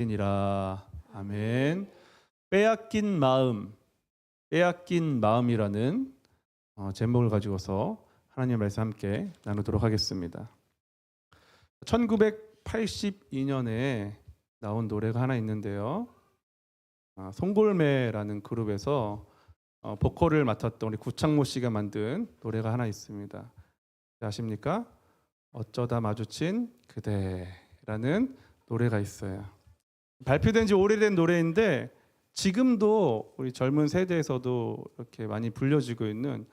이라 아멘. 빼앗긴 마음, 빼앗긴 마음이라는 제목을 가지고서 하나님의 말씀 함께 나누도록 하겠습니다. 1982년에 나온 노래가 하나 있는데요. 송골매라는 그룹에서 보컬을 맡았던 우리 구창모 씨가 만든 노래가 하나 있습니다. 아십니까? 어쩌다 마주친 그대라는 노래가 있어요. 발표된 지 오래된 노래인데 지금도 우리 젊은 세대에서도 이렇게 많이 불려지고 있는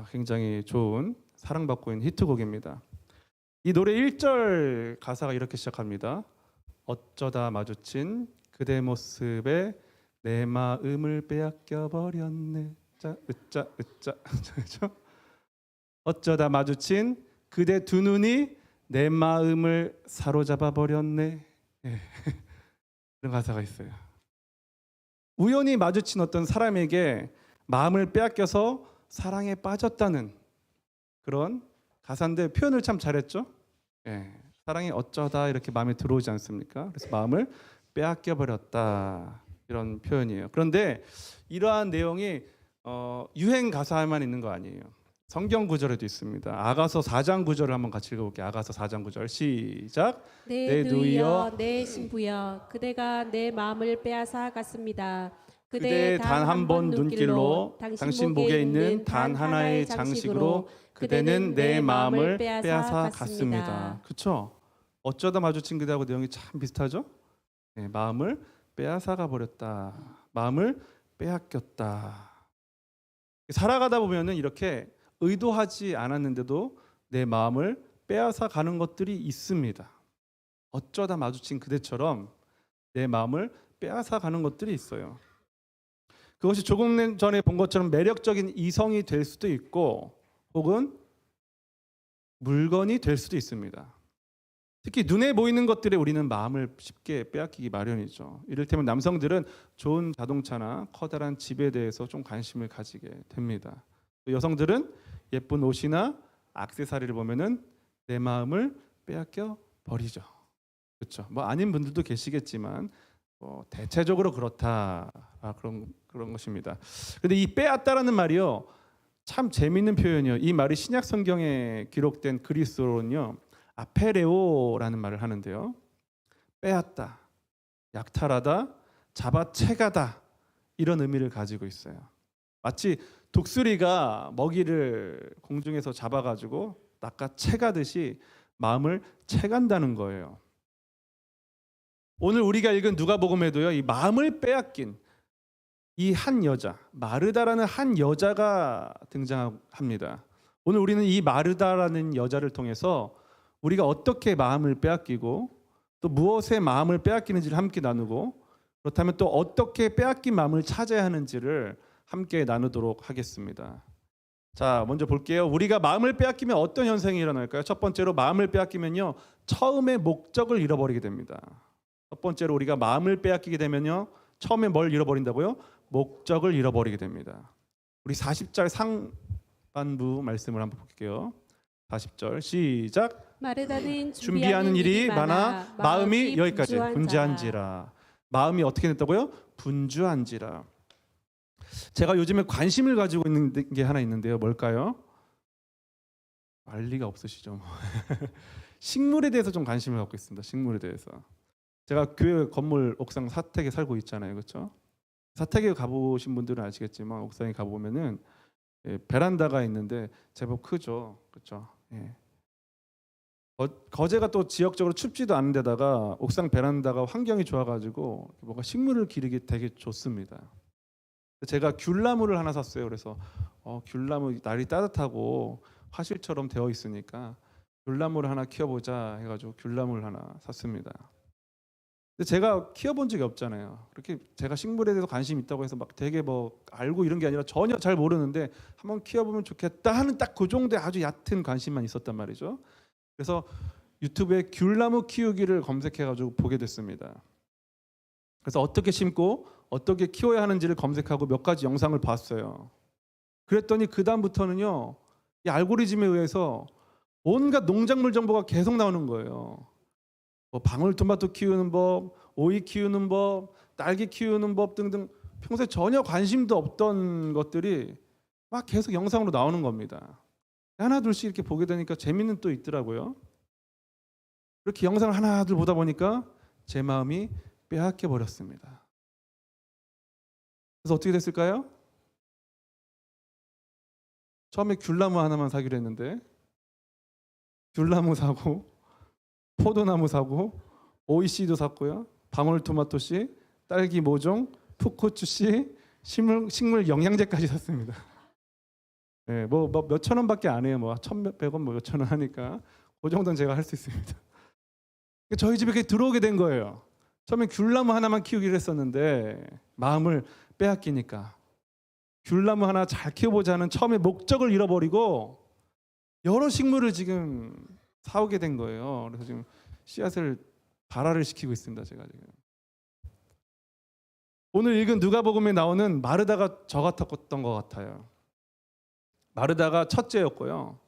굉장히 좋은 사랑받고 있는 히트곡입니다. 이 노래 1절 가사가 이렇게 시작합니다. 어쩌다 마주친 그대 모습에 내 마음을 빼앗겨 버렸네. 자, 으짜 으짜. 어쩌다 마주친 그대 두 눈이 내 마음을 사로잡아 버렸네. 이런 가사가 있어요. 우연히 마주친 어떤 사람에게 마음을 빼앗겨서 사랑에 빠졌다는 그런 가사인데 표현을 참 잘했죠. 사랑이 어쩌다 이렇게 마음에 들어오지 않습니까? 그래서 마음을 빼앗겨 버렸다 이런 표현이에요. 그런데 이러한 내용이 유행 가사에만 있는 거 아니에요. 성경 구절에도 있습니다. 아가서 4장 9절을 한번 같이 읽어볼게요. 아가서 4장 9절 시작. 내 누이여 내 신부여 그대가 내 마음을 빼앗아 갔습니다. 그대 단 한 번 눈길로 당신 목에 있는 단 하나의 장식으로 그대는 내 마음을 빼앗아 갔습니다. 그렇죠? 어쩌다 마주친 그대하고 내용이 참 비슷하죠? 마음을 빼앗아 가버렸다. 마음을 빼앗겼다. 살아가다 보면은 이렇게 의도하지 않았는데도 내 마음을 빼앗아 가는 것들이 있습니다. 어쩌다 마주친 그대처럼 내 마음을 빼앗아 가는 것들이 있어요. 그것이 조금 전에 본 것처럼 매력적인 이성이 될 수도 있고 혹은 물건이 될 수도 있습니다. 특히 눈에 보이는 것들에 우리는 마음을 쉽게 빼앗기기 마련이죠. 이를테면 남성들은 좋은 자동차나 커다란 집에 대해서 좀 관심을 가지게 됩니다. 여성들은 예쁜 옷이나 액세서리를 보면은 내 마음을 빼앗겨 버리죠. 그렇죠. 뭐 아닌 분들도 계시겠지만 대체적으로 그렇다 그런 것입니다. 그런데 이 빼앗다라는 말이요 참 재미있는 표현이요. 이 말이 신약 성경에 기록된 그리스어로는요 아페레오라는 말을 하는데요. 빼앗다, 약탈하다, 잡아채가다 이런 의미를 가지고 있어요. 마치 독수리가 먹이를 공중에서 잡아가지고 낚아채가듯이 마음을 채간다는 거예요. 오늘 우리가 읽은 누가복음에도요, 이 마음을 빼앗긴 이 한 여자, 마르다라는 한 여자가 등장합니다. 오늘 우리는 이 마르다라는 여자를 통해서 우리가 어떻게 마음을 빼앗기고 또 무엇에 마음을 빼앗기는지를 함께 나누고 그렇다면 또 어떻게 빼앗긴 마음을 찾아야 하는지를 함께 나누도록 하겠습니다. 자, 먼저 볼게요. 우리가 마음을 빼앗기면 어떤 현상이 일어날까요? 첫 번째로 마음을 빼앗기면요, 처음의 목적을 잃어버리게 됩니다. 첫 번째로 우리가 마음을 빼앗기게 되면요, 처음에 뭘 잃어버린다고요? 목적을 잃어버리게 됩니다. 우리 40절 상반부 말씀을 한번 볼게요. 40절 시작. 마르다는 준비하는 일이 많아 마음이 여기까지 분주한지라. 마음이 어떻게 됐다고요? 분주한지라. 제가 요즘에 관심을 가지고 있는 게 하나 있는데요. 뭘까요? 알 리가 없으시죠? 식물에 대해서 좀 관심을 갖고 있습니다. 식물에 대해서. 제가 교회 건물 옥상 사택에 살고 있잖아요. 그렇죠? 사택에 가보신 분들은 아시겠지만 옥상에 가보면은 베란다가 있는데 제법 크죠. 그렇죠? 거제가 또 지역적으로 춥지도 않은 데다가 옥상 베란다가 환경이 좋아가지고 뭔가 식물을 기르기 되게 좋습니다. 제가 귤나무를 하나 샀어요. 그래서 귤나무 날이 따뜻하고 화실처럼 되어 있으니까 귤나무를 하나 키워보자 해가지고 귤나무를 하나 샀습니다. 근데 제가 키워본 적이 없잖아요. 그렇게 제가 식물에 대해서 관심이 있다고 해서 막 되게 뭐 알고 이런 게 아니라 전혀 잘 모르는데 한번 키워보면 좋겠다 하는 딱 그 정도의 아주 얕은 관심만 있었단 말이죠. 그래서 유튜브에 귤나무 키우기를 검색해가지고 보게 됐습니다. 그래서 어떻게 심고 어떻게 키워야 하는지를 검색하고 몇 가지 영상을 봤어요. 그랬더니 그 다음부터는요, 이 알고리즘에 의해서 온갖 농작물 정보가 계속 나오는 거예요. 뭐 방울토마토 키우는 법, 오이 키우는 법, 딸기 키우는 법 등등 평소에 전혀 관심도 없던 것들이 막 계속 영상으로 나오는 겁니다. 하나 둘씩 이렇게 보게 되니까 재미는 또 있더라고요. 이렇게 영상을 하나 둘 보다 보니까 제 마음이 빼앗겨 버렸습니다. 그래서 어떻게 됐을까요? 처음에 귤나무 하나만 사기로 했는데 귤나무 사고 포도나무 사고 오이씨도 샀고요. 방울토마토 씨, 딸기 모종, 풋고추 씨, 식물 영양제까지 샀습니다. 네, 뭐 몇천 원밖에 안 해요. 뭐 1,100원 뭐 몇천 원 하니까 그 정도는 제가 할 수 있습니다. 저희 집에 이렇게 들어오게 된 거예요. 처음에 귤나무 하나만 키우기로 했었는데 마음을 빼앗기니까 귤나무 하나 잘 키워보자는 처음에 목적을 잃어버리고 여러 식물을 지금 사오게 된 거예요. 그래서 지금 씨앗을 발화를 시키고 있습니다. 제가 지금. 오늘 읽은 누가복음에 나오는 마르다가 저 같았던 것 같아요. 마르다가 첫째였고요.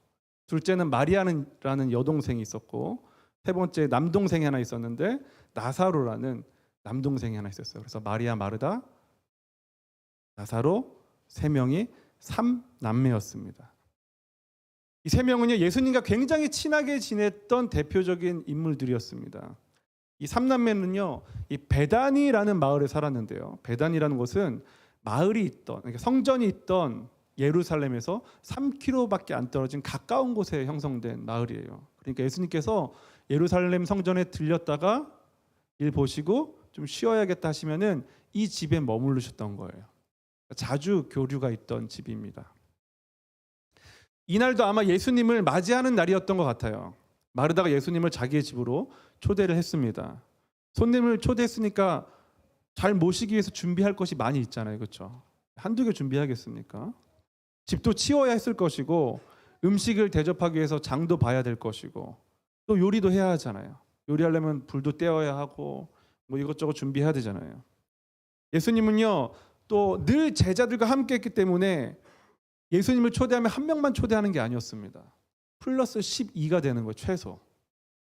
둘째는 마리아라는 여동생이 있었고 세 번째 남동생이 하나 있었는데 나사로라는 남동생이 하나 있었어요. 그래서 마리아, 마르다, 나사로 세 명이 3남매였습니다. 이 세 명은요 예수님과 굉장히 친하게 지냈던 대표적인 인물들이었습니다. 이 3남매는요 이 베다니라는 마을에 살았는데요. 베다니라는 곳은 마을이 있던 그러니까 성전이 있던 예루살렘에서 3km밖에 안 떨어진 가까운 곳에 형성된 마을이에요. 그러니까 예수님께서 예루살렘 성전에 들렸다가 일 보시고 좀 쉬어야겠다 하시면은 이 집에 머무르셨던 거예요. 자주 교류가 있던 집입니다. 이날도 아마 예수님을 맞이하는 날이었던 것 같아요. 마르다가 예수님을 자기의 집으로 초대를 했습니다. 손님을 초대했으니까 잘 모시기 위해서 준비할 것이 많이 있잖아요. 그렇죠? 한두 개 준비하겠습니까? 집도 치워야 했을 것이고 음식을 대접하기 위해서 장도 봐야 될 것이고 또 요리도 해야 하잖아요. 요리하려면 불도 떼어야 하고 뭐 이것저것 준비해야 되잖아요. 예수님은요 또 늘 제자들과 함께 했기 때문에 예수님을 초대하면 한 명만 초대하는 게 아니었습니다. 플러스 12가 되는 거예요. 최소.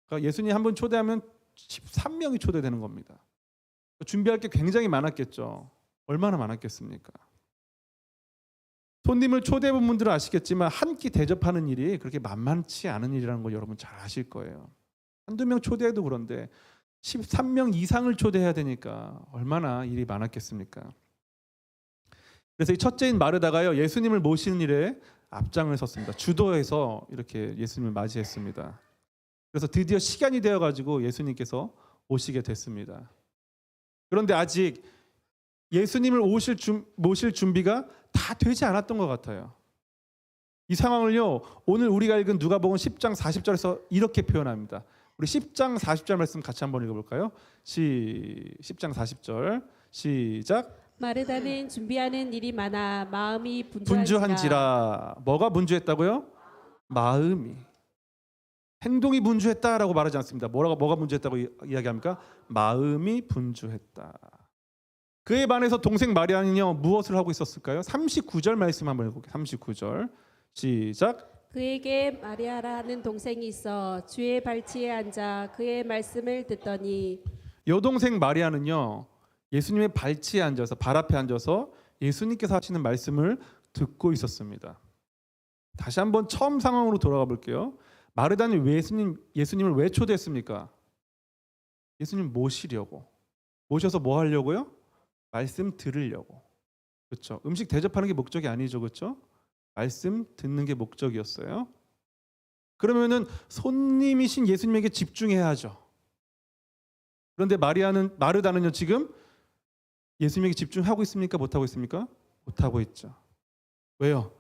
그러니까 예수님 한 번 초대하면 13명이 초대되는 겁니다. 준비할 게 굉장히 많았겠죠. 얼마나 많았겠습니까? 손님을 초대해본 분들은 아시겠지만 한 끼 대접하는 일이 그렇게 만만치 않은 일이라는 걸 여러분 잘 아실 거예요. 한두 명 초대해도 그런데 13명 이상을 초대해야 되니까 얼마나 일이 많았겠습니까? 그래서 이 첫째인 마르다가요 예수님을 모시는 일에 앞장을 섰습니다. 주도해서 이렇게 예수님을 맞이했습니다. 그래서 드디어 시간이 되어가지고 예수님께서 오시게 됐습니다. 그런데 아직 예수님을 모실 준비가 다 되지 않았던 것 같아요. 이 상황을요 오늘 우리가 읽은 누가복음 10장 40절에서 이렇게 표현합니다. 우리 10장 40절 말씀 같이 한번 읽어볼까요? 10장 40절 시작. 마르다는 준비하는 일이 많아 마음이 분주한지라. 뭐가 분주했다고요? 마음이. 행동이 분주했다라고 말하지 않습니다. 뭐가 분주했다고 이야기합니까? 마음이 분주했다. 그에 반해서 동생 마리아는요 무엇을 하고 있었을까요? 39절 말씀 한번 읽어볼게요. 39절 시작. 그에게 마리아라는 동생이 있어 주의 발치에 앉아 그의 말씀을 듣더니 여동생 마리아는요 예수님의 발치에 앉아서 발 앞에 앉아서 예수님께서 하시는 말씀을 듣고 있었습니다. 다시 한번 처음 상황으로 돌아가 볼게요. 마르다는 예수님을 왜 초대했습니까? 예수님 모시려고. 모셔서 뭐 하려고요? 말씀 들으려고. 그렇죠? 음식 대접하는 게 목적이 아니죠. 그렇죠? 말씀 듣는 게 목적이었어요. 그러면은 손님이신 예수님에게 집중해야죠. 그런데 마르다는요 지금 예수님에게 집중하고 있습니까? 못하고 있습니까? 못하고 있죠. 왜요?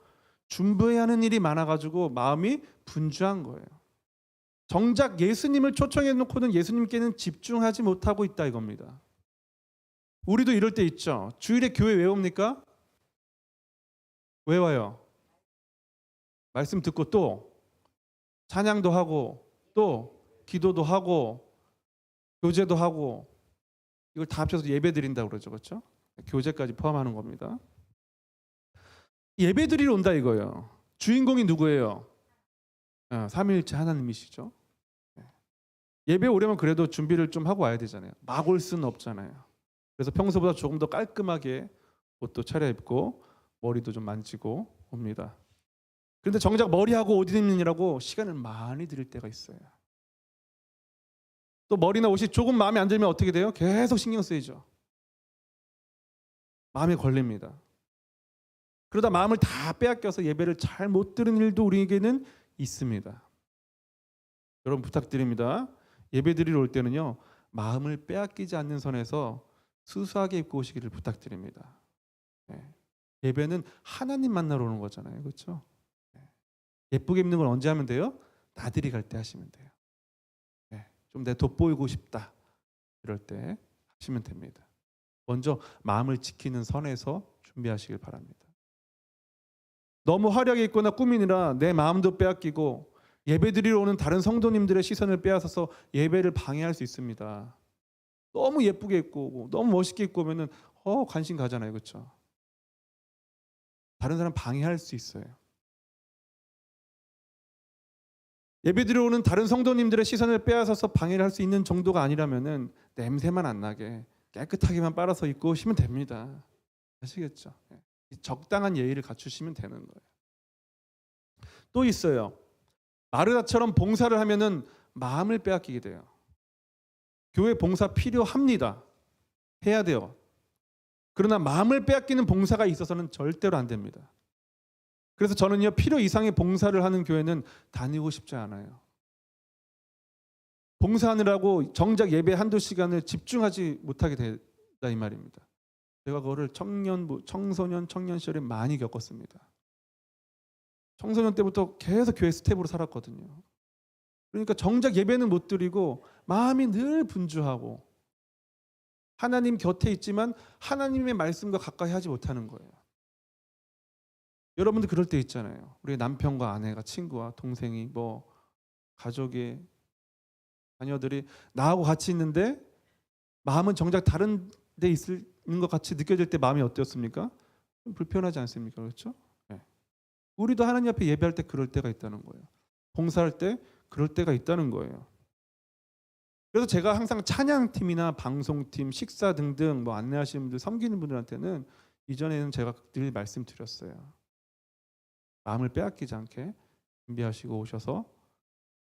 준비해야 하는 일이 많아가지고 마음이 분주한 거예요. 정작 예수님을 초청해 놓고는 예수님께는 집중하지 못하고 있다 이겁니다. 우리도 이럴 때 있죠. 주일에 교회 왜 옵니까? 왜 와요? 말씀 듣고 또 찬양도 하고 또 기도도 하고 교제도 하고 이걸 다 합쳐서 예배 드린다고 그러죠. 그렇죠? 교제까지 포함하는 겁니다. 예배 드리러 온다 이거예요. 주인공이 누구예요? 삼위일체 하나님이시죠. 예배 오려면 그래도 준비를 좀 하고 와야 되잖아요. 막 올 수는 없잖아요. 그래서 평소보다 조금 더 깔끔하게 옷도 차려입고 머리도 좀 만지고 옵니다. 그런데 정작 머리하고 옷 입느라고 시간을 많이 들일 때가 있어요. 또 머리나 옷이 조금 마음에 안 들면 어떻게 돼요? 계속 신경 쓰이죠. 마음에 걸립니다. 그러다 마음을 다 빼앗겨서 예배를 잘 못 드는 일도 우리에게는 있습니다. 여러분 부탁드립니다. 예배 드리러 올 때는요, 마음을 빼앗기지 않는 선에서 수수하게 입고 오시기를 부탁드립니다. 네. 예배는 하나님 만나러 오는 거잖아요. 그렇죠? 네. 예쁘게 입는 건 언제 하면 돼요? 나들이 갈 때 하시면 돼요. 네. 좀 내 돋보이고 싶다 이럴 때 하시면 됩니다. 먼저 마음을 지키는 선에서 준비하시길 바랍니다. 너무 화려하게 입거나 꾸미느라 내 마음도 빼앗기고 예배드리러 오는 다른 성도님들의 시선을 빼앗아서 예배를 방해할 수 있습니다. 너무 예쁘게 입고 오고 너무 멋있게 입고 오면은 관심 가잖아요. 그렇죠? 다른 사람 방해할 수 있어요. 예배드리러 오는 다른 성도님들의 시선을 빼앗아서 방해를 할 수 있는 정도가 아니라면은 냄새만 안 나게 깨끗하게만 빨아서 입고 오시면 됩니다. 아시겠죠? 적당한 예의를 갖추시면 되는 거예요. 또 있어요. 마르다처럼 봉사를 하면은 마음을 빼앗기게 돼요. 교회 봉사 필요합니다. 해야 돼요. 그러나 마음을 빼앗기는 봉사가 있어서는 절대로 안 됩니다. 그래서 저는요, 필요 이상의 봉사를 하는 교회는 다니고 싶지 않아요. 봉사하느라고 정작 예배 한두 시간을 집중하지 못하게 된다 이 말입니다. 제가 그거를 청소년, 청년 시절에 많이 겪었습니다. 청소년 때부터 계속 교회 스텝으로 살았거든요. 그러니까 정작 예배는 못 드리고 마음이 늘 분주하고 하나님 곁에 있지만 하나님의 말씀과 가까이 하지 못하는 거예요. 여러분들 그럴 때 있잖아요. 우리 남편과 아내가, 친구와 동생이, 가족이, 자녀들이 나하고 같이 있는데 마음은 정작 다른 데 있는 것 같이 느껴질 때 마음이 어땠습니까? 좀 불편하지 않습니까? 그렇죠? 네. 우리도 하나님 앞에 예배할 때 그럴 때가 있다는 거예요. 봉사할 때 그럴 때가 있다는 거예요. 그래서 제가 항상 찬양팀이나 방송팀, 식사 등등 안내하시는 분들, 섬기는 분들한테는 이전에는 제가 늘 말씀드렸어요. 마음을 빼앗기지 않게 준비하시고 오셔서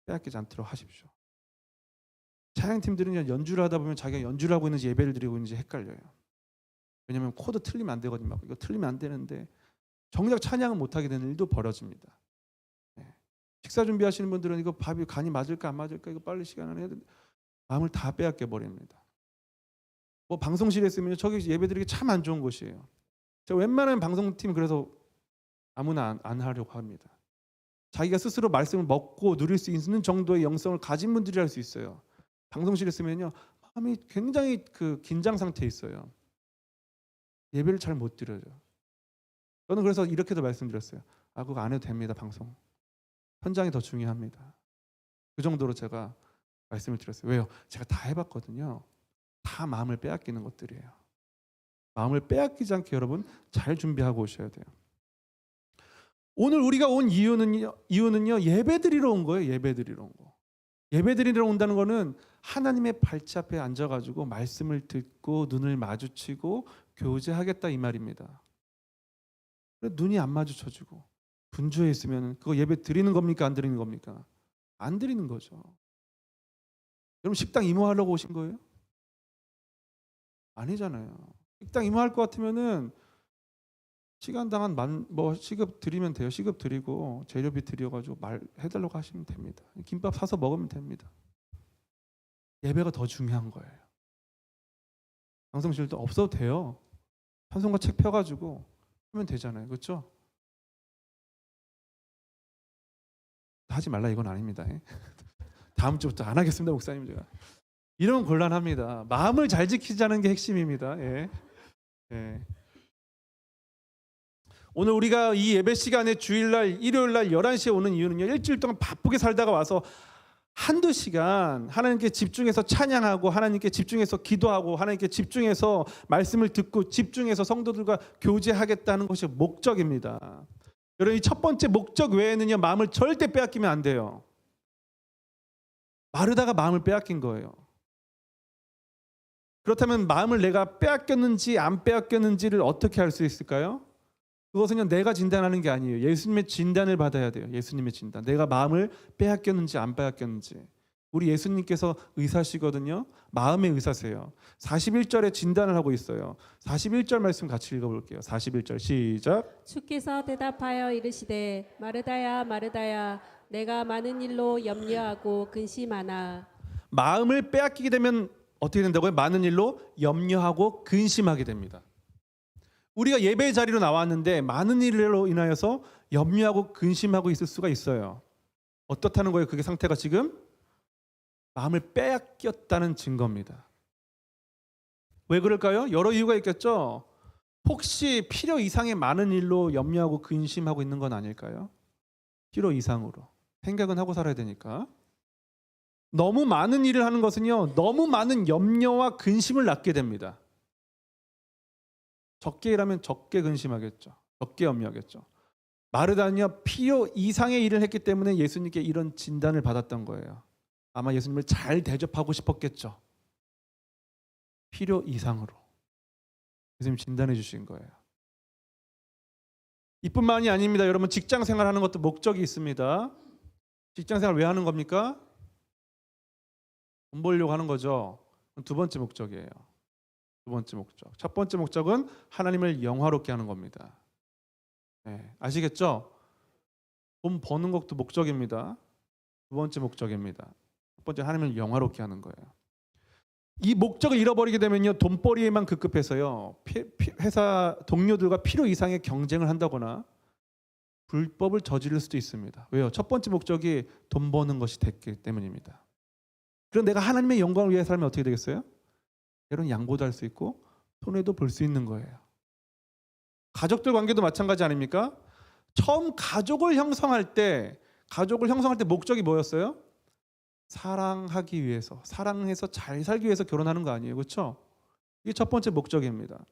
빼앗기지 않도록 하십시오. 찬양팀들은 연주를 하다 보면 자기가 연주를 하고 있는지 예배를 드리고 있는지 헷갈려요. 왜냐하면 코드 틀리면 안 되거든요. 이거 틀리면 안 되는데 정작 찬양을 못하게 되는 일도 벌어집니다. 네. 식사 준비하시는 분들은 이거 밥이 간이 맞을까 안 맞을까 이거 빨리 시간을 해야 되는데 마음을 다 빼앗겨 버립니다. 방송실에 있으면 저기 예배드리기 참 안 좋은 곳이에요. 제가 웬만하면 방송팀 그래서 아무나 안 하려고 합니다. 자기가 스스로 말씀을 먹고 누릴 수 있는 정도의 영성을 가진 분들이 할 수 있어요. 방송실에 있으면요 마음이 굉장히 긴장 상태에 있어요. 예배를 잘 못 드려요. 저는 그래서 이렇게도 말씀드렸어요. 그거 안 해도 됩니다. 방송 현장이 더 중요합니다. 그 정도로 제가 말씀을 드렸어요. 왜요? 제가 다 해봤거든요. 다 마음을 빼앗기는 것들이에요. 마음을 빼앗기지 않게 여러분 잘 준비하고 오셔야 돼요. 오늘 우리가 온 이유는요 예배드리러 온 거예요. 예배드리러 온 거. 예배드리러 온다는 거는 하나님의 발치 앞에 앉아가지고 말씀을 듣고 눈을 마주치고 교제하겠다 이 말입니다. 눈이 안 마주쳐지고 분주해 있으면 그거 예배 드리는 겁니까? 안 드리는 겁니까? 안 드리는 거죠. 여러분 식당 이모하려고 오신 거예요? 아니잖아요. 식당 이모할 것 같으면은 시간당한 시급 드리면 돼요. 시급 드리고 재료비 드려가지고 해달라고 하시면 됩니다. 김밥 사서 먹으면 됩니다. 예배가 더 중요한 거예요. 방송실도 없어도 돼요. 찬송가 책 펴가지고 하면 되잖아요. 그렇죠? 하지 말라 이건 아닙니다. 다음 주부터 안 하겠습니다, 목사님. 제가 이러면 곤란합니다. 마음을 잘 지키자는 게 핵심입니다. 예. 오늘 우리가 이 예배 시간에 주일날, 일요일날 11시에 오는 이유는요. 일주일 동안 바쁘게 살다가 와서 한두 시간 하나님께 집중해서 찬양하고 하나님께 집중해서 기도하고 하나님께 집중해서 말씀을 듣고 집중해서 성도들과 교제하겠다는 것이 목적입니다. 여러분 이 첫 번째 목적 외에는요. 마음을 절대 빼앗기면 안 돼요. 마르다가 마음을 빼앗긴 거예요. 그렇다면 마음을 내가 빼앗겼는지 안 빼앗겼는지를 어떻게 알 수 있을까요? 그것은요, 내가 진단하는 게 아니에요. 예수님의 진단을 받아야 돼요. 예수님의 진단. 내가 마음을 빼앗겼는지 안 빼앗겼는지. 우리 예수님께서 의사시거든요. 마음의 의사세요. 41절에 진단을 하고 있어요. 41절 말씀 같이 읽어볼게요. 41절 시작. 주께서 대답하여 이르시되 마르다야 마르다야 내가 많은 일로 염려하고 근심하나. 마음을 빼앗기게 되면 어떻게 된다고요? 많은 일로 염려하고 근심하게 됩니다. 우리가 예배 자리로 나왔는데 많은 일로 인하여서 염려하고 근심하고 있을 수가 있어요. 어떻다는 거예요? 그게 상태가 지금 마음을 빼앗겼다는 증거입니다. 왜 그럴까요? 여러 이유가 있겠죠. 혹시 필요 이상의 많은 일로 염려하고 근심하고 있는 건 아닐까요? 필요 이상으로 생각은 하고 살아야 되니까. 너무 많은 일을 하는 것은요, 너무 많은 염려와 근심을 낳게 됩니다. 적게 일하면 적게 근심하겠죠. 적게 염려하겠죠. 마르다는요, 필요 이상의 일을 했기 때문에 예수님께 이런 진단을 받았던 거예요. 아마 예수님을 잘 대접하고 싶었겠죠. 필요 이상으로 예수님 진단해 주신 거예요. 이뿐만이 아닙니다. 여러분, 직장 생활하는 것도 목적이 있습니다. 직장 생활 왜 하는 겁니까? 돈 벌려고 하는 거죠. 두 번째 목적이에요. 두 번째 목적. 첫 번째 목적은 하나님을 영화롭게 하는 겁니다. 네, 아시겠죠? 돈 버는 것도 목적입니다. 두 번째 목적입니다. 첫 번째 하나님을 영화롭게 하는 거예요. 이 목적을 잃어버리게 되면요, 돈벌이에만 급급해서요, 회사 동료들과 필요 이상의 경쟁을 한다거나 불법을 저지를 수도 있습니다. 왜요? 첫 번째 목적이 돈 버는 것이 됐기 때문입니다. 그럼 내가 하나님의 영광을 위해 살면 어떻게 되겠어요? 때로는 양보도 할 수 있고 손해도 볼 수 있는 거예요. 가족들 관계도 마찬가지 아닙니까? 처음 가족을 형성할 때 목적이 뭐였어요? 사랑하기 위해서, 사랑해서 잘 살기 위해서 결혼하는 거 아니에요, 그렇죠? 이게 첫 번째 목적입니다.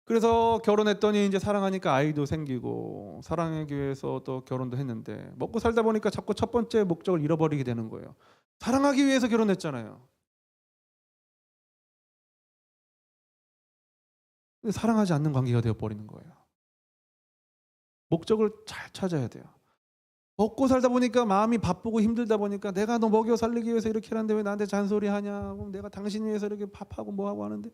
그래서 결혼했더니 이제 사랑하니까 아이도 생기고 사랑하기 위해서 또 결혼도 했는데 먹고 살다 보니까 자꾸 첫 번째 목적을 잃어버리게 되는 거예요. 사랑하기 위해서 결혼했잖아요. 근데 사랑하지 않는 관계가 되어버리는 거예요. 목적을 잘 찾아야 돼요. 먹고 살다 보니까 마음이 바쁘고 힘들다 보니까 내가 너 먹여 살리기 위해서 이렇게 하는데 왜 나한테 잔소리하냐, 내가 당신 위해서 이렇게 밥하고 뭐하고 하는데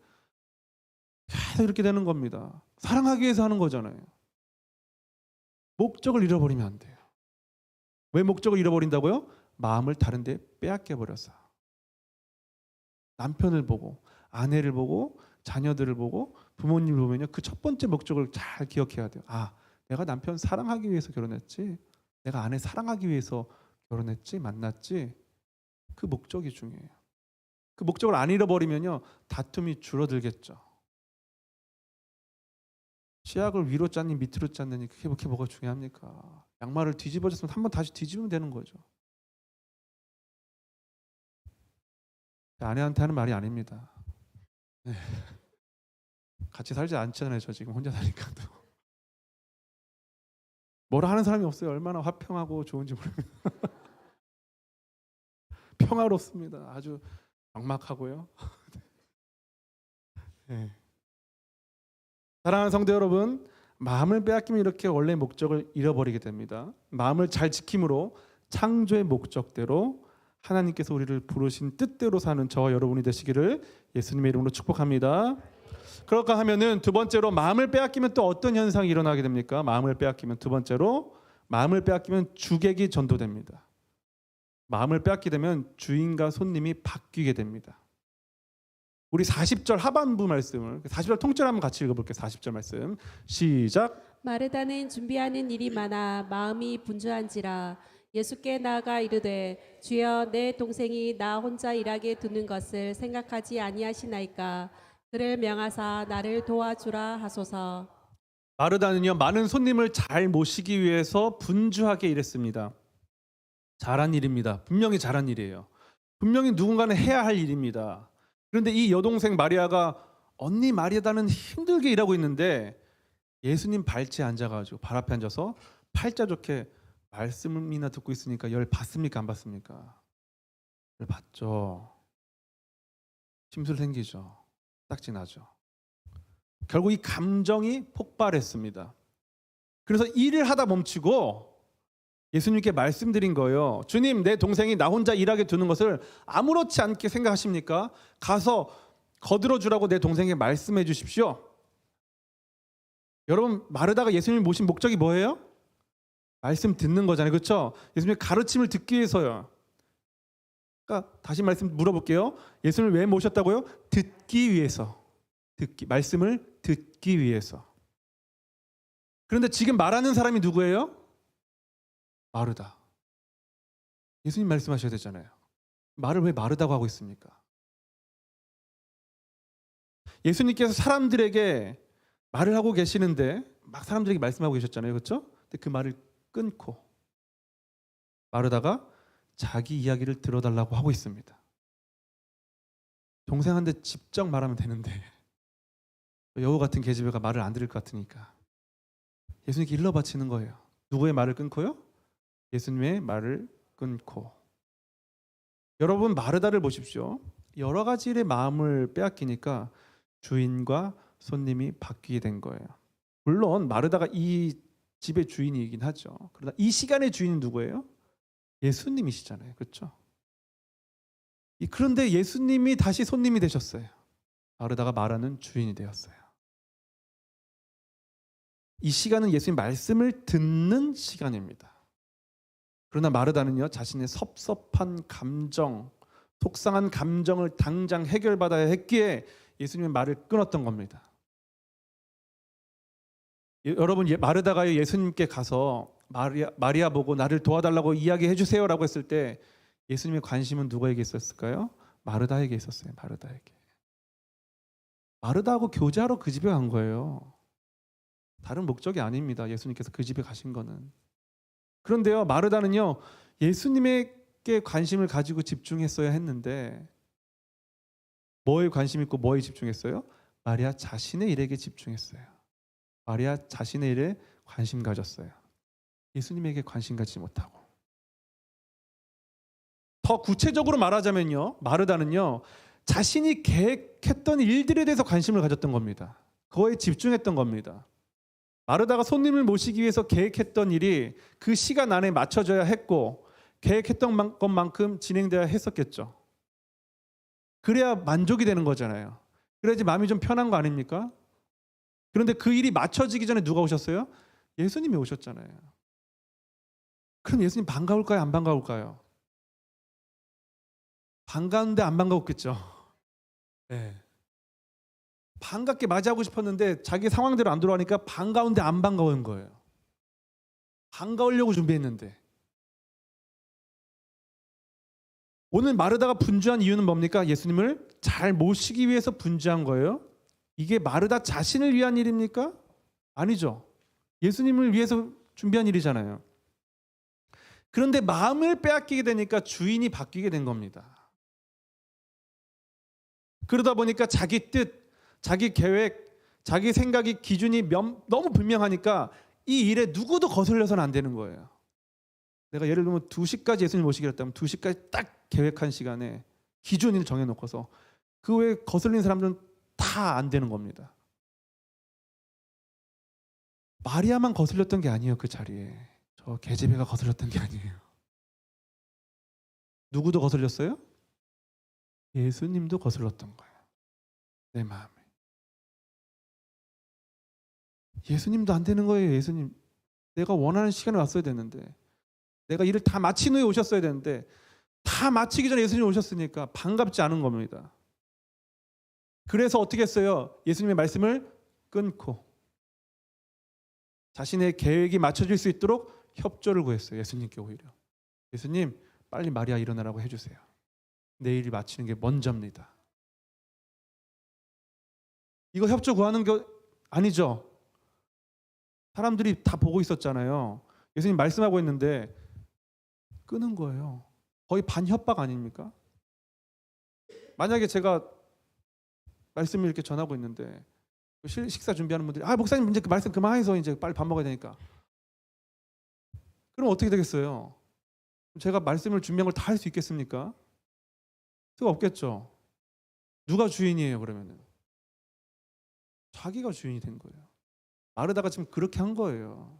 계속 이렇게 되는 겁니다. 사랑하기 위해서 하는 거잖아요. 목적을 잃어버리면 안 돼요. 왜 목적을 잃어버린다고요? 마음을 다른 데 빼앗겨 버려서. 남편을 보고 아내를 보고 자녀들을 보고 부모님을 보면요, 그 첫 번째 목적을 잘 기억해야 돼요. 아, 내가 남편 사랑하기 위해서 결혼했지, 내가 아내 사랑하기 위해서 결혼했지, 만났지. 그 목적이 중요해요. 그 목적을 안 잃어버리면요, 다툼이 줄어들겠죠. 치약을 위로 짰니 밑으로 짰느니 그게 뭐가 중요합니까? 양말을 뒤집어졌으면 한번 다시 뒤집으면 되는 거죠. 아내한테 하는 말이 아닙니다. 네. 같이 살지 않잖아요. 저 지금 혼자 사니까도. 뭐라 하는 사람이 없어요. 얼마나 화평하고 좋은지 모릅니다. 평화롭습니다. 아주 막막하고요. 네. 사랑하는 성도 여러분, 마음을 빼앗기면 이렇게 원래 목적을 잃어버리게 됩니다. 마음을 잘 지킴으로 창조의 목적대로 하나님께서 우리를 부르신 뜻대로 사는 저와 여러분이 되시기를 예수님의 이름으로 축복합니다. 그럴까 하면은 두 번째로, 마음을 빼앗기면 또 어떤 현상이 일어나게 됩니까? 마음을 빼앗기면 두 번째로, 마음을 빼앗기면 주객이 전도됩니다. 마음을 빼앗게 되면 주인과 손님이 바뀌게 됩니다. 우리 40절 하반부 말씀을, 40절 통째로 한번 같이 읽어볼게요. 40절 말씀 시작. 마르다는 준비하는 일이 많아 마음이 분주한지라 예수께 나아가 이르되 주여 내 동생이 나 혼자 일하게 두는 것을 생각하지 아니하시나이까. 그를 명하사 나를 도와주라 하소서. 마르다는요, 많은 손님을 잘 모시기 위해서 분주하게 일했습니다. 잘한 일입니다. 분명히 잘한 일이에요. 분명히 누군가는 해야 할 일입니다. 그런데 이 여동생 마리아가, 언니 마리아다는 힘들게 일하고 있는데 예수님 발치에 앉아가지고 발 앞에 앉아서 팔자 좋게 말씀이나 듣고 있으니까 열 받습니까? 안 받습니까? 열 받죠. 심술 생기죠. 딱지 나죠. 결국 이 감정이 폭발했습니다. 그래서 일을 하다 멈추고 예수님께 말씀드린 거예요. 주님, 내 동생이 나 혼자 일하게 두는 것을 아무렇지 않게 생각하십니까? 가서 거들어 주라고 내 동생에게 말씀해 주십시오. 여러분, 마르다가 예수님을 모신 목적이 뭐예요? 말씀 듣는 거잖아요. 그렇죠? 예수님의 가르침을 듣기 위해서요. 그러니까 다시 말씀 물어볼게요. 예수님을 왜 모셨다고요? 듣기 위해서. 말씀을 듣기 위해서. 그런데 지금 말하는 사람이 누구예요? 마르다. 예수님 말씀하셔야 되잖아요. 말을 왜 마르다고 하고 있습니까? 예수님께서 사람들에게 말을 하고 계시는데 막 사람들에게 말씀하고 계셨잖아요. 그렇죠? 근데 그 말을 끊고 마르다가 자기 이야기를 들어달라고 하고 있습니다. 동생한테 직접 말하면 되는데 여우 같은 계집애가 말을 안 들을 것 같으니까 예수님께 일러 바치는 거예요. 누구의 말을 끊고요? 예수님의 말을 끊고. 여러분, 마르다를 보십시오. 여러 가지 일의 마음을 빼앗기니까 주인과 손님이 바뀌게 된 거예요. 물론 마르다가 이 집의 주인이긴 하죠. 그러나 이 시간의 주인은 누구예요? 예수님이시잖아요. 그렇죠? 그런데 예수님이 다시 손님이 되셨어요. 마르다가 말하는 주인이 되었어요. 이 시간은 예수님 말씀을 듣는 시간입니다. 그러나 마르다는요, 자신의 섭섭한 감정, 속상한 감정을 당장 해결받아야 했기에 예수님의 말을 끊었던 겁니다. 여러분, 마르다가 예수님께 가서 마리아 보고 나를 도와달라고 이야기해 주세요라고 했을 때 예수님의 관심은 누구에게 있었을까요? 마르다에게 있었어요. 마르다에게. 마르다하고 교제하러 그 집에 간 거예요. 다른 목적이 아닙니다. 예수님께서 그 집에 가신 거는. 그런데요, 마르다는요, 예수님에게 관심을 가지고 집중했어야 했는데 뭐에 관심 있고 뭐에 집중했어요? 마리아 자신의 일에게 집중했어요. 마리아 자신의 일에 관심 가졌어요. 예수님에게 관심 가지지 못하고. 더 구체적으로 말하자면요, 마르다는요, 자신이 계획했던 일들에 대해서 관심을 가졌던 겁니다. 그거에 집중했던 겁니다. 마르다가 손님을 모시기 위해서 계획했던 일이 그 시간 안에 맞춰져야 했고 계획했던 것만큼 진행되어야 했었겠죠. 그래야 만족이 되는 거잖아요. 그래야지 마음이 좀 편한 거 아닙니까? 그런데 그 일이 맞춰지기 전에 누가 오셨어요? 예수님이 오셨잖아요. 그럼 예수님 반가울까요? 안 반가울까요? 반가운데 안 반가웠겠죠. 네. 반갑게 맞이하고 싶었는데 자기 상황대로 안 돌아가니까 반가운데 안 반가운 거예요. 반가우려고 준비했는데. 오늘 마르다가 분주한 이유는 뭡니까? 예수님을 잘 모시기 위해서 분주한 거예요. 이게 마르다 자신을 위한 일입니까? 아니죠. 예수님을 위해서 준비한 일이잖아요. 그런데 마음을 빼앗기게 되니까 주인이 바뀌게 된 겁니다. 그러다 보니까 자기 뜻, 자기 계획, 자기 생각이 기준이 너무 분명하니까 이 일에 누구도 거슬려서는 안 되는 거예요. 내가 예를 들면 2시까지 예수님 모시기로 했다면 2시까지 딱 계획한 시간에 기준을 정해놓고서 그 외에 거슬리는 사람들은 다 안 되는 겁니다. 마리아만 거슬렸던 게 아니에요. 그 자리에 저 계집애가 거슬렸던 게 아니에요. 누구도 거슬렸어요? 예수님도 거슬렀던 거예요. 내 마음에. 예수님도 안 되는 거예요. 예수님, 내가 원하는 시간에 왔어야 되는데, 내가 일을 다 마친 후에 오셨어야 되는데 다 마치기 전에 예수님 오셨으니까 반갑지 않은 겁니다. 그래서 어떻게 했어요? 예수님의 말씀을 끊고 자신의 계획이 맞춰질 수 있도록 협조를 구했어요. 예수님께 오히려. 예수님, 빨리 마리아 일어나라고 해주세요. 내일 마치는 게 먼저입니다. 이거 협조 구하는 거 아니죠? 사람들이 다 보고 있었잖아요. 예수님 말씀하고 있는데 끄는 거예요. 거의 반협박 아닙니까? 만약에 제가 말씀을 이렇게 전하고 있는데 식사 준비하는 분들이 목사님 이제 그 말씀 그만해서 이제 빨리 밥 먹어야 되니까 그럼 어떻게 되겠어요? 제가 말씀을 준비한 걸 다 할 수 있겠습니까? 수가 없겠죠. 누가 주인이에요, 그러면은? 자기가 주인이 된 거예요. 마르다가 지금 그렇게 한 거예요.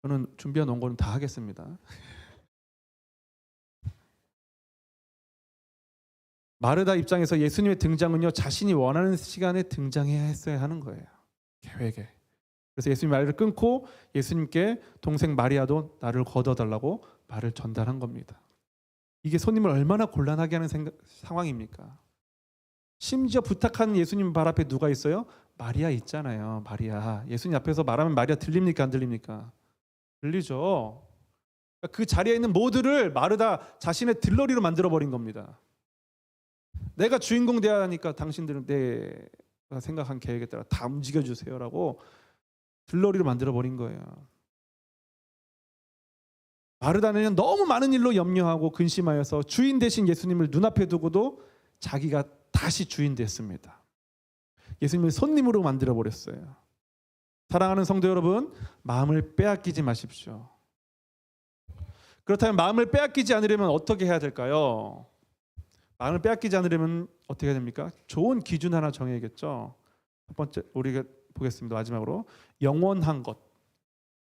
저는 준비해 놓은 거는 다 하겠습니다. 마르다 입장에서 예수님의 등장은요, 자신이 원하는 시간에 등장해야 했어야 하는 거예요. 계획에. 그래서 예수님 말을 끊고 예수님께 동생 마리아도 나를 걷어달라고 말을 전달한 겁니다. 이게 손님을 얼마나 곤란하게 하는 상황입니까? 심지어 부탁하는 예수님 발 앞에 누가 있어요? 마리아 있잖아요. 마리아. 예수님 앞에서 말하면 마리아 들립니까? 안 들립니까? 들리죠. 그 자리에 있는 모두를 마르다 자신의 들러리로 만들어버린 겁니다. 내가 주인공 되어야 하니까 당신들은 내가 생각한 계획에 따라 다 움직여주세요라고 들러리로 만들어버린 거예요. 마르다는 너무 많은 일로 염려하고 근심하여서 주인 대신 예수님을 눈앞에 두고도 자기가 다시 주인 됐습니다. 예수님을 손님으로 만들어버렸어요. 사랑하는 성도 여러분, 마음을 빼앗기지 마십시오. 그렇다면 마음을 빼앗기지 않으려면 어떻게 해야 될까요? 마음을 빼앗기지 않으려면 어떻게 해야 됩니까? 좋은 기준 하나 정해야겠죠. 첫 번째 우리가 보겠습니다. 마지막으로 영원한 것.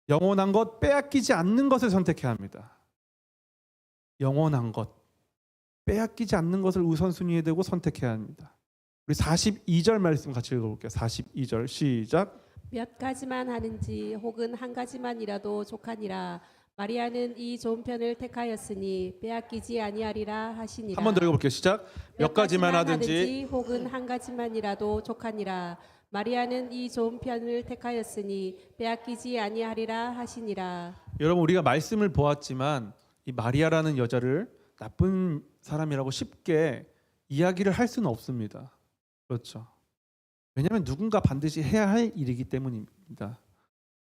영원한 것, 빼앗기지 않는 것을 선택해야 합니다. 영원한 것, 빼앗기지 않는 것을 우선순위에 두고 선택해야 합니다. 우리 42절 말씀 같이 읽어볼게요. 42절 시작. 몇 가지만 하는지 혹은 한 가지만이라도 족하니라. 마리아는 이 좋은 편을 택하였으니 빼앗기지 아니하리라 하시니라. 한 번 더 읽어볼게요. 시작. 몇 가지만 하든지 혹은 한 가지만이라도 족하니라. 마리아는 이 좋은 편을 택하였으니 빼앗기지 아니하리라 하시니라. 여러분, 우리가 말씀을 보았지만 이 마리아라는 여자를 나쁜 사람이라고 쉽게 이야기를 할 수는 없습니다. 그렇죠. 왜냐하면 누군가 반드시 해야 할 일이기 때문입니다.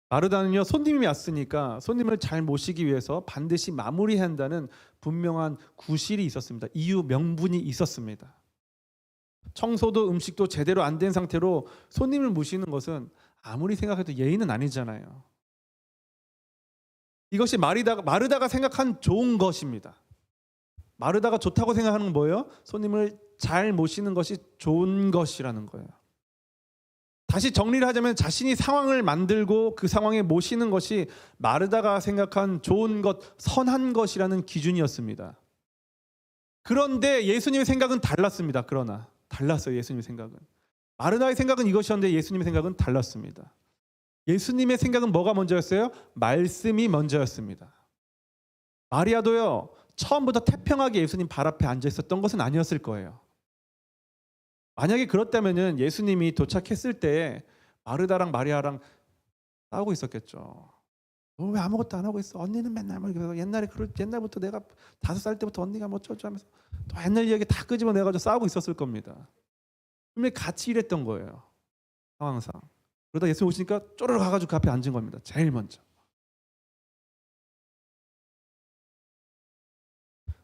마르다는요, 손님이 왔으니까 손님을 잘 모시기 위해서 반드시 마무리해야 한다는 분명한 구실이 있었습니다. 이유 명분이 있었습니다. 청소도 음식도 제대로 안 된 상태로 손님을 모시는 것은 아무리 생각해도 예의는 아니잖아요. 이것이 마르다가 생각한 좋은 것입니다. 마르다가 좋다고 생각하는 건 뭐예요? 손님을 잘 모시는 것이 좋은 것이라는 거예요. 다시 정리를 하자면 자신이 상황을 만들고 그 상황에 모시는 것이 마르다가 생각한 좋은 것, 선한 것이라는 기준이었습니다. 그런데 예수님의 생각은 달랐습니다. 그러나 달랐어요. 예수님의 생각은. 마르다의 생각은 이것이었는데 예수님의 생각은 달랐습니다. 예수님의 생각은 뭐가 먼저였어요? 말씀이 먼저였습니다. 마리아도요, 처음부터 태평하게 예수님 발 앞에 앉아 있었던 것은 아니었을 거예요. 만약에 그렇다면 예수님이 도착했을 때 마르다랑 마리아랑 싸우고 있었겠죠. 너 왜 아무것도 안 하고 있어? 언니는 맨날 뭐 옛날부터 내가 5살 때부터 언니가 뭐 어쩌고 하면서 또 옛날 이야기 다 끄집어내가지고 싸우고 있었을 겁니다. 분명히 같이 일했던 거예요. 상황상. 그러다 예수님 오시니까 쪼르르 가가지고 그 앞에 앉은 겁니다. 제일 먼저.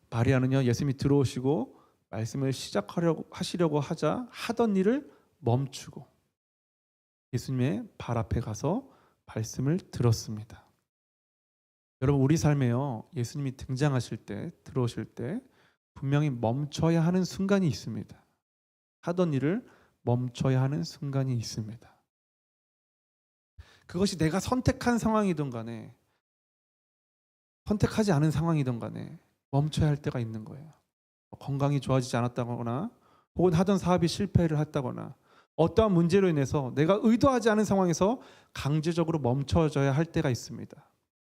마리아는요, 예수님이 들어오시고 말씀을 하시려고 하던 일을 멈추고 예수님의 발 앞에 가서 말씀을 들었습니다. 여러분, 우리 삶에요, 예수님이 등장하실 때, 들어오실 때 분명히 멈춰야 하는 순간이 있습니다. 하던 일을 멈춰야 하는 순간이 있습니다. 그것이 내가 선택한 상황이든 간에 선택하지 않은 상황이든 간에 멈춰야 할 때가 있는 거예요. 건강이 좋아지지 않았다거나 혹은 하던 사업이 실패를 했다거나 어떠한 문제로 인해서 내가 의도하지 않은 상황에서 강제적으로 멈춰져야 할 때가 있습니다.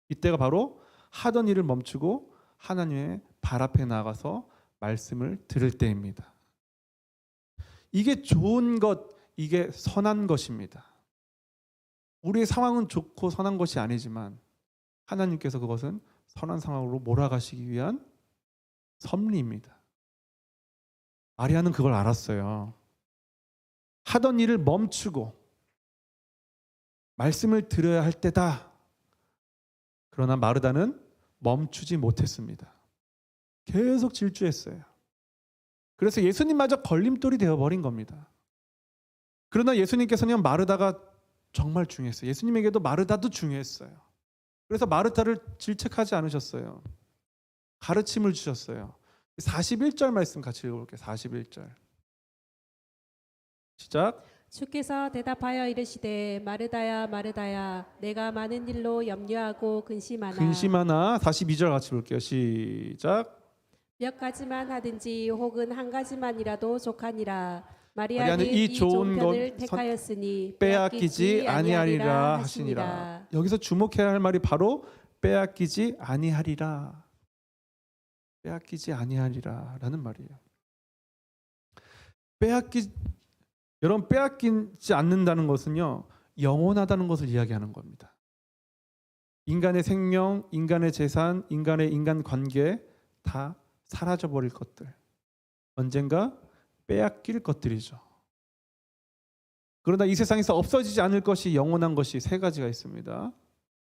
이때가 바로 하던 일을 멈추고 하나님의 발 앞에 나가서 말씀을 들을 때입니다. 이게 좋은 것, 이게 선한 것입니다. 우리의 상황은 좋고 선한 것이 아니지만 하나님께서 그것은 선한 상황으로 몰아가시기 위한 섭리입니다. 마리아는 그걸 알았어요. 하던 일을 멈추고 말씀을 들어야 할 때다. 그러나 마르다는 멈추지 못했습니다. 계속 질주했어요. 그래서 예수님마저 걸림돌이 되어버린 겁니다. 그러나 예수님께서는 마르다가 정말 중요했어요. 예수님에게도 마르다도 중요했어요. 그래서 마르다를 질책하지 않으셨어요. 가르침을 주셨어요. 41절 말씀 같이 읽어볼게요. 41절 시작. 주께서 대답하여 이르시되 마르다야 마르다야 내가 많은 일로 염려하고 근심하나 근심하나. 42절 같이 볼게요. 시작. 몇 가지만 하든지 혹은 한 가지만이라도 족하니라. 마리아는 마리아는 이 이 좋은 좋은 것 편을 택하였으니 빼앗기지 아니하리라 하시니라. 하시니라. 여기서 주목해야 할 말이 바로 빼앗기지 아니하리라. 빼앗기지 아니하리라라는 말이에요. 여러분, 빼앗기지 않는다는 것은요, 영원하다는 것을 이야기하는 겁니다. 인간의 생명, 인간의 재산, 인간의 인간관계 다 사라져버릴 것들, 언젠가 빼앗길 것들이죠. 그러나 이 세상에서 없어지지 않을 것이, 영원한 것이 세 가지가 있습니다.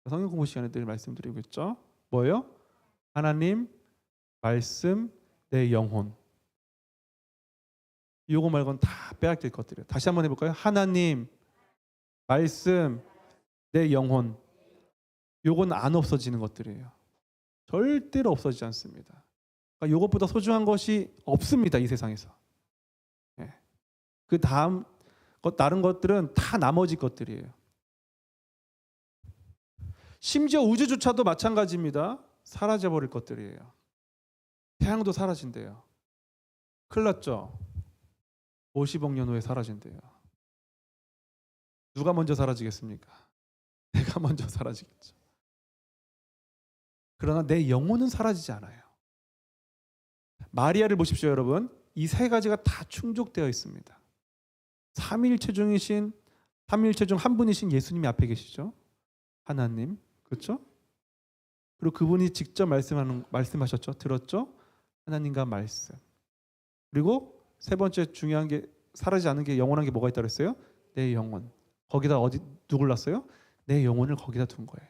성경 공부 시간에 늘 말씀드리고 있죠. 뭐예요? 하나님, 말씀, 내 영혼. 이거 말고는 다 빼앗길 것들이에요. 다시 한번 해볼까요? 하나님, 말씀, 내 영혼. 요건 안 없어지는 것들이에요. 절대로 없어지지 않습니다. 그러니까 요것보다 소중한 것이 없습니다. 이 세상에서. 예. 그 다음 다른 것들은 다 나머지 것들이에요. 심지어 우주조차도 마찬가지입니다. 사라져버릴 것들이에요. 태양도 사라진대요. 큰일 났죠? 50억 년 후에 사라진대요. 누가 먼저 사라지겠습니까? 내가 먼저 사라지겠죠. 그러나 내 영혼은 사라지지 않아요. 마리아를 보십시오, 여러분. 이 세 가지가 다 충족되어 있습니다. 삼위일체 중 한 분이신 예수님이 앞에 계시죠. 하나님, 그렇죠? 그리고 그분이 직접 말씀하셨죠. 들었죠? 하나님과 말씀. 그리고 세 번째 중요한 게, 사라지지 않는 게, 영원한 게 뭐가 있다고 했어요? 내 영혼. 거기다 누굴 놨어요? 내 영혼을 거기다 둔 거예요.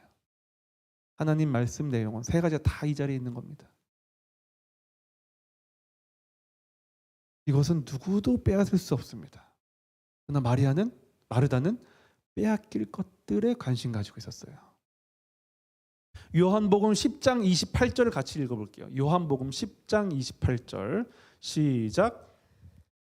하나님, 말씀, 내 영혼. 세 가지가 다 이 자리에 있는 겁니다. 이것은 누구도 빼앗을 수 없습니다. 그러나 마르다는 빼앗길 것들에 관심 가지고 있었어요. 요한복음 10장 28절을 같이 읽어볼게요. 요한복음 10장 28절 시작.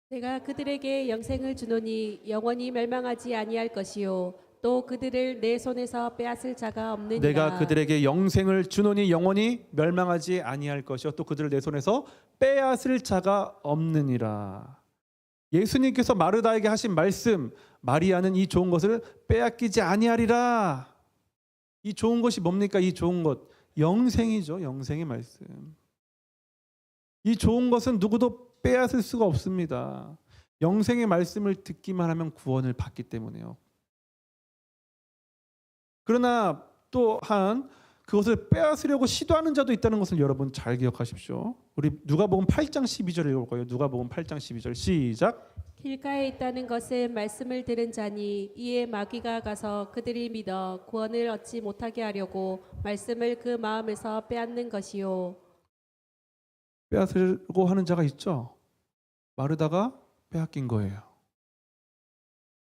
내가 그들에게 영생을 주노니 영원히 멸망하지 아니할 것이요 또 그들을 내 손에서 빼앗을 자가 없느니라. 내가 그들에게 영생을 주노니 영원히 멸망하지 아니할 것이요 또 그들을 내 손에서 빼앗을 자가 없느니라. 예수님께서 마르다에게 하신 말씀, 마리아는 이 좋은 것을 빼앗기지 아니하리라. 이 좋은 것이 뭡니까? 이 좋은 것, 영생이죠. 영생의 말씀. 이 좋은 것은 누구도 빼앗을 수가 없습니다. 영생의 말씀을 듣기만 하면 구원을 받기 때문에요. 그러나 또한 그것을 빼앗으려고 시도하는 자도 있다는 것을 여러분 잘 기억하십시오. 우리 누가복음 8장 12절 읽어볼 거예요. 누가복음 8장 12절 시작. 길가에 있다는 것은 말씀을 들은 자니 이에 마귀가 가서 그들이 믿어 구원을 얻지 못하게 하려고 말씀을 그 마음에서 빼앗는 것이요. 빼앗으려고 하는 자가 있죠. 마르다가 빼앗긴 거예요.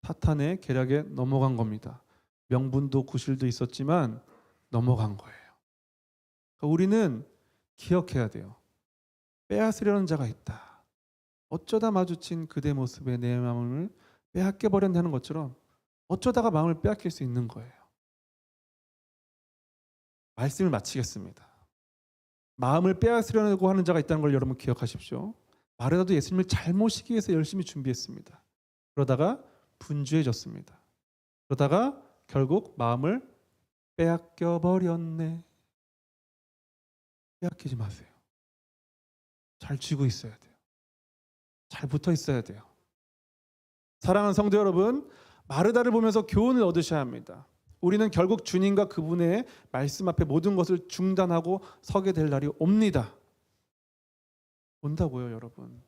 사탄의 계략에 넘어간 겁니다. 명분도 구실도 있었지만 넘어간 거예요. 그러니까 우리는 기억해야 돼요. 빼앗으려는 자가 있다. 어쩌다 마주친 그대 모습에 내 마음을 빼앗겨 버렸다는 것처럼 어쩌다가 마음을 빼앗길 수 있는 거예요. 말씀을 마치겠습니다. 마음을 빼앗으려고 하는 자가 있다는 걸 여러분 기억하십시오. 마르다도 예수님을 잘 모시기 위해서 열심히 준비했습니다. 그러다가 분주해졌습니다. 그러다가 결국 마음을 빼앗겨 버렸네. 빼앗기지 마세요. 잘 쥐고 있어야 돼요. 잘 붙어 있어야 돼요. 사랑하는 성도 여러분, 마르다를 보면서 교훈을 얻으셔야 합니다. 우리는 결국 주님과 그분의 말씀 앞에 모든 것을 중단하고 서게 될 날이 옵니다. 온다고요, 여러분.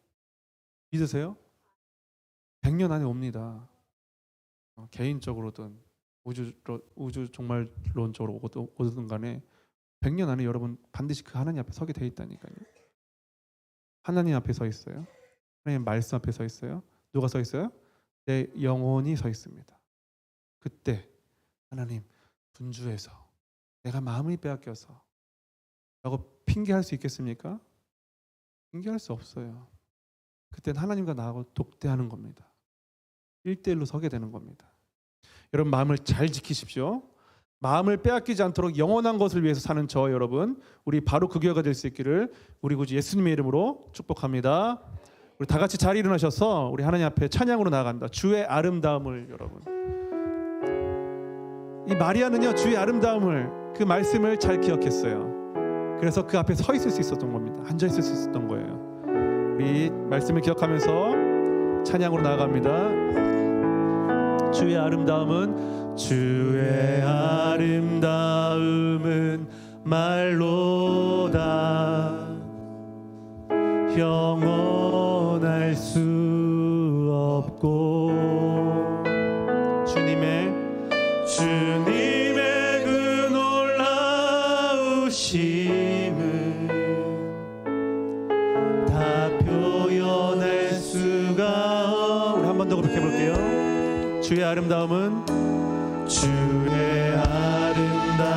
믿으세요? 100년 안에 옵니다. 개인적으로든 우주 종말론적으로 오든 간에 100년 안에 여러분 반드시 그 하나님 앞에 서게 돼 있다니까요. 하나님 앞에 서 있어요. 하나님 말씀 앞에 서 있어요. 누가 서 있어요? 내 영혼이 서 있습니다. 그때 하나님 분주해서 내가 마음이 빼앗겨서 라고 핑계할 수 있겠습니까? 핑계할 수 없어요. 그때는 하나님과 나하고 독대하는 겁니다. 1대1로 서게 되는 겁니다. 여러분 마음을 잘 지키십시오. 마음을 빼앗기지 않도록 영원한 것을 위해서 사는 저 여러분, 우리 바로 그 교회가 될 수 있기를 우리 구주 예수님의 이름으로 축복합니다. 우리 다 같이 자리 일어나셔서 우리 하나님 앞에 찬양으로 나아갑니다. 주의 아름다움을. 여러분, 이 마리아는요 주의 아름다움을, 그 말씀을 잘 기억했어요. 그래서 그 앞에 서 있을 수 있었던 겁니다. 앉아 있을 수 있었던 거예요. 우리 말씀을 기억하면서 찬양으로 나아갑니다. 주의 아름다움은, 주의 아름다움은 말로다 영원할 수 없고, 주님의 그 놀라우심은 다 표현할 수가 우리 한 번 더 그렇게 볼게요. 주의 아름다움은, 주의 아름다움은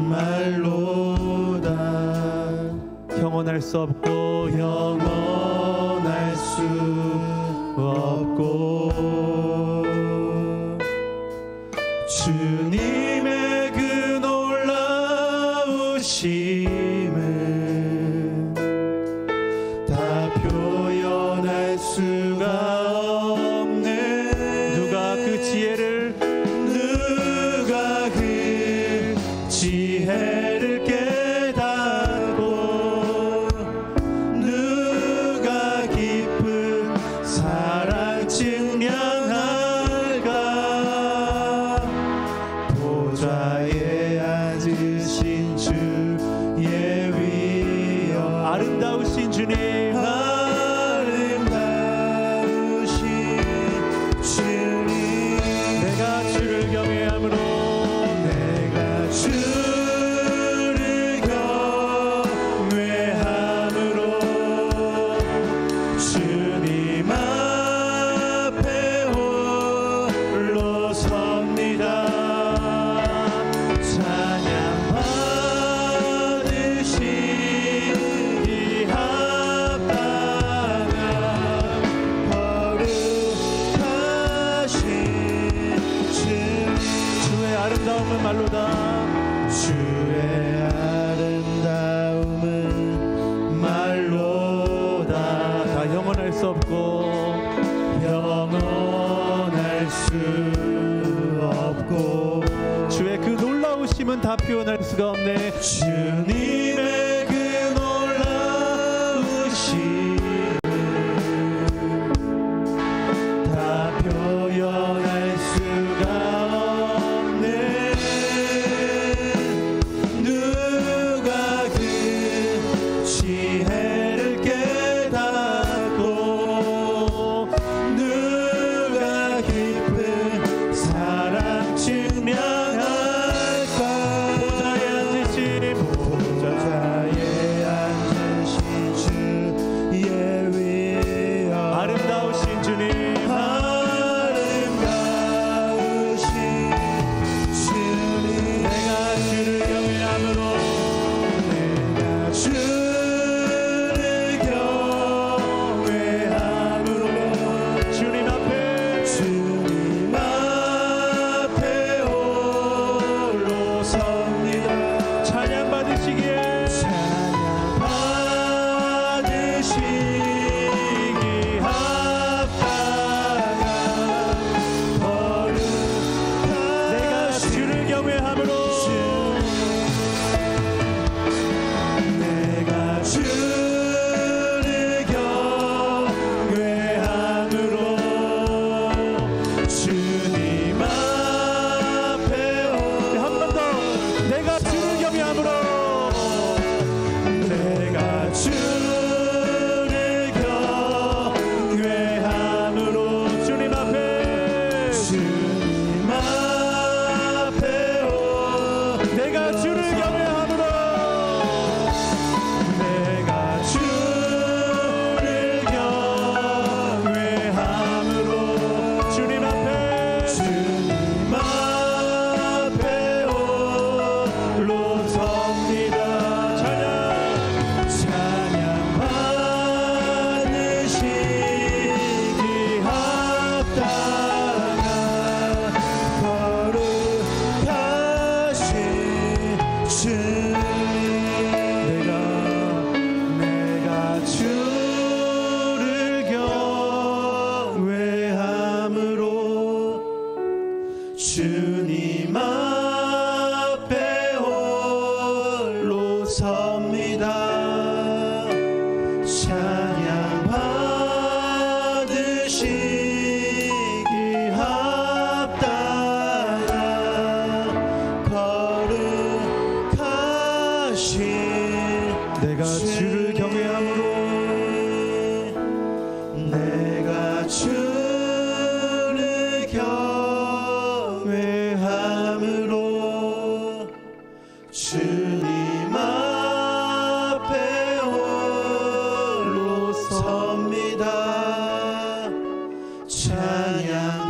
말로다 영원할 수 없고, 영원할 수 없고, 주님의 그 놀라우심은 다 표현할 수가 없네. 누가 그 지혜를 깨닫고, 누가 깊은 사랑 증명할까. 보좌에 앉으신 주의 위엄, 아름다우신 주님, 아름다우신 주님, 내가 주를 경외함으로, 내가 주를 경외함으로 주님 앞에 홀로 섭니다. 찬양 받으시기 합당한 거룩하신 주. 주의 아름다움은 말로다. 주의 아름다움은 말로다. 다 영원할 수 없고, 영원할 수 없고, 주의 그 놀라우심은 다 표현할 수가 없네. 주님의 그 놀라우심은 다 표현할 수가 없네. 누가 그 지혜를 깨닫고, 누가 깊은 사랑 증명할까. 보좌에 앉으신 주의 찬양 받으시기 합당한 거룩하신 내가 주를 경외함으로 내가 주를 경외함으로 주님 앞에 홀로 섭니다. 찬양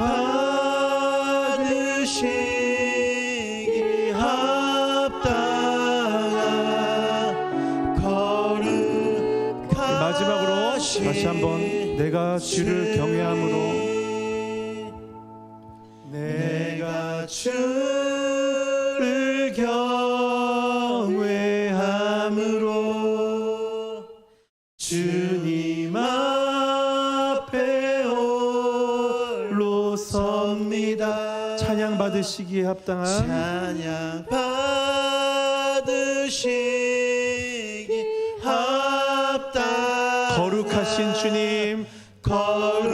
받으시기 합당한 거룩하신 마지막으로 다시 한번 내가 주를 경외함으로 내가 주를 경외함으로 주님 앞에 홀로 섭니다. 찬양 받으시기에 합당한 찬양 받으시기 합당한 거룩하신 주님, 거룩하신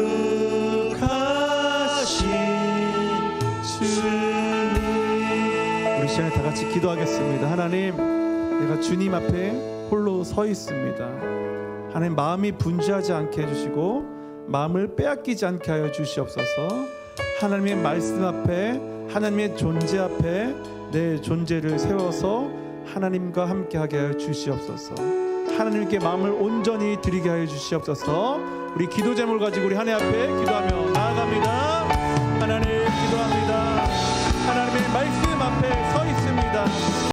주님. 우리 시간에 다 같이 기도하겠습니다. 하나님, 내가 주님 앞에 홀로 서 있습니다. 하나님, 마음이 분주하지 않게 해주시고 마음을 빼앗기지 않게 하여 주시옵소서. 하나님의 말씀 앞에, 하나님의 존재 앞에 내 존재를 세워서 하나님과 함께하게 하여 주시옵소서. 하나님께 마음을 온전히 드리게 하여 주시옵소서. 우리 기도 제목을 가지고 우리 하나님 앞에 기도하며 나아갑니다. 하나님, 기도합니다. 하나님의 말씀 앞에 서 있습니다.